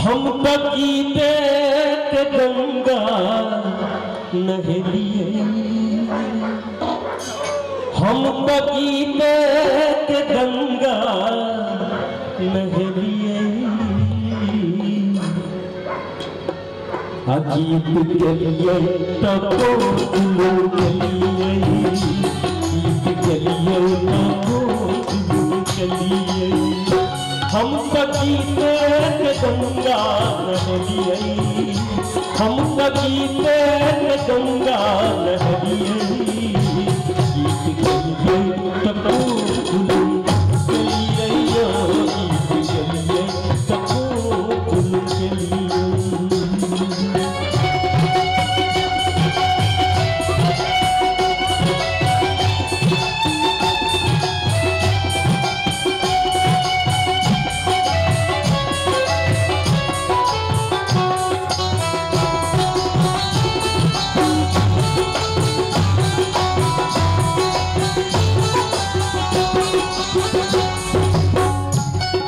हम बगीचे के गंगा नहलिए, हम बगीचे के गंगा नहलिए। गीत के लिए तपो दिलों के लिए, गीत के लिए तपो दिलों के लिए। हम बगीचे के गंगा नहलिए, हम बगीचे के गंगा नहलिए। गीत के लिए तपो दिलों के लिए, गीत के लिए तपो दिलों के लिए।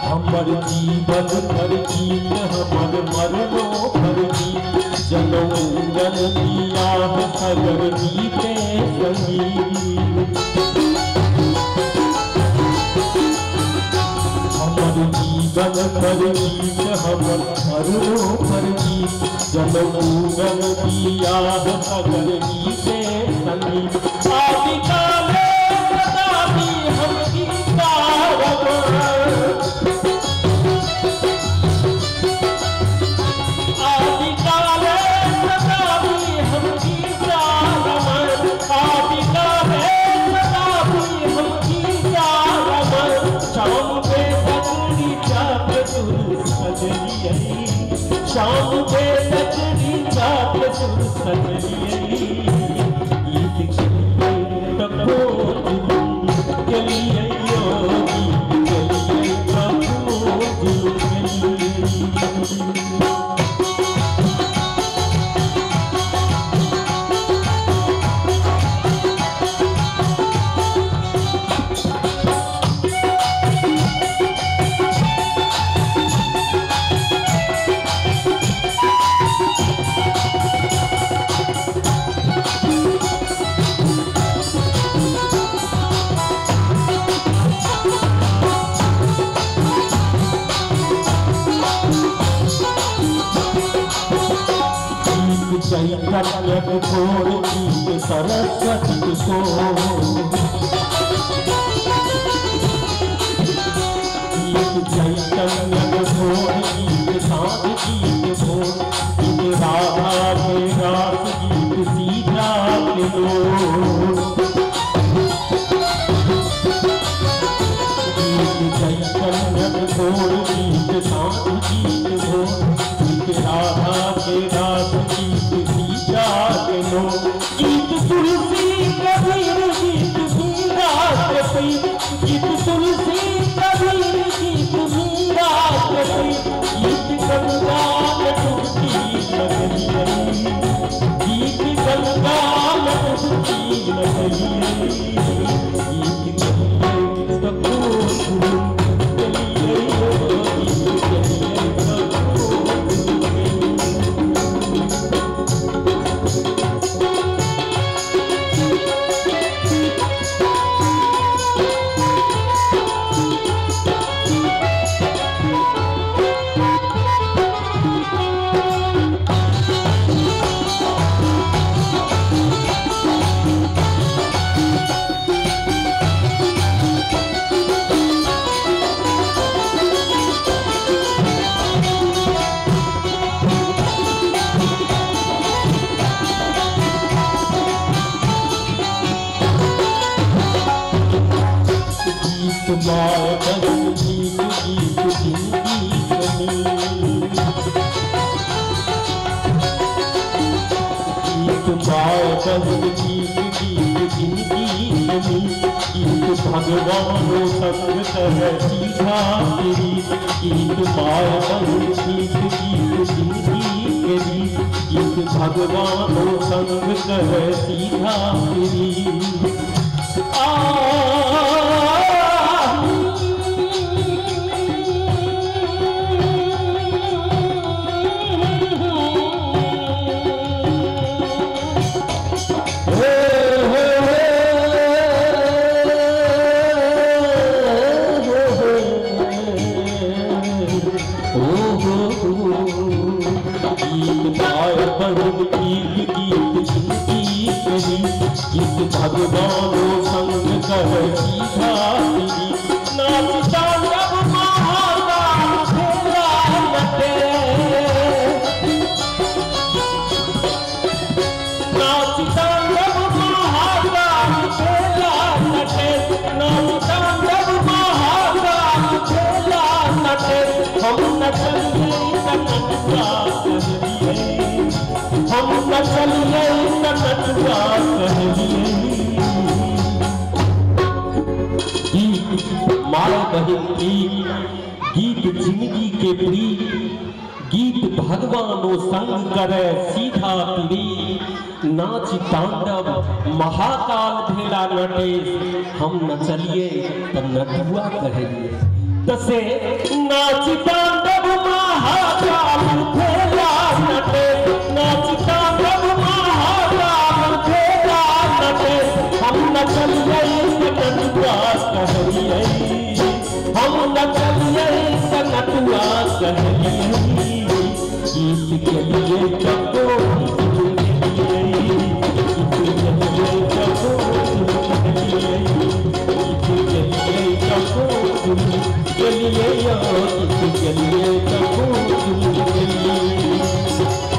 हमर जीवन भर गीत, हमर मरनो भर गीत। जनम जन दिया सगर गीते संगीत। हमर जीवन भर गीत, हमर मरनो भर गीत। जनम जन दिया सगर गीते संगीत। आदि काले सदाबी हम गीता शाम पे सजनी चाप सुर सजलिए। गीत के लिए तपो दिलों के लिए, गीत के लिए तपो दिलों के लिए। चैतन्य घोर गीत सरस्वती को, गीत चैतन्य घोर गीत साध गीत घोर। गीत राधा के रास गीत सीधा के लोग। गीत चैतन्य घोर गीत साध गीत घोर। गीत राधा के रास गीत लो। गीत तुलसी कबीर गीत मीरा के पी, गीत तुलसी कबीर गीत मीरा के पी। गीत गंगा में डुबकी लगलिए, गीत गंगा में डुबकी लगलिए। गीत के लिए तपो दिलों के लिए, गीत के लिए तपो दिलों के लिए। माय बदल गीत गीत जिंदगी बनी। गीत माय बदल गीत गीत जिंदगी बनी। गीत भगवानो संग कह सीधा तेरी। गीत माय बदल गीत गीत जिंदगी बनी। गीत भगवानो संग कह सीधा तेरी। गीत गाए बंद गीत गीत जिंदगी कही गीत भगवानों संग कर सीधा तेरी नाचता जब महाकाल खेला नटे नाचता जब महाकाल खेला नटे नाचता जब महाकाल खेला नटे हम न चलिए नटुआ कहलिए हम न चलिए नटुआ कहलिए माय बहन की गीत जिंदगी के प्रीत गीत भगवानों संग करे सीधा पीरी नाच तांडव महाकाल भेला नटेश हम न चलिए तब नटुआ कहलिए तसे नाच तांडव महाकाल भेला नटेश नाच तांडव महाकाल भेला नटेश हम न चलिए नटुआ कहलिए हम न चलिए नटुआ कहलिए गीत के लिए जगो गीत के लिए जगो गीत के लिए जगो के लिए गीत के लिए जगो के लिए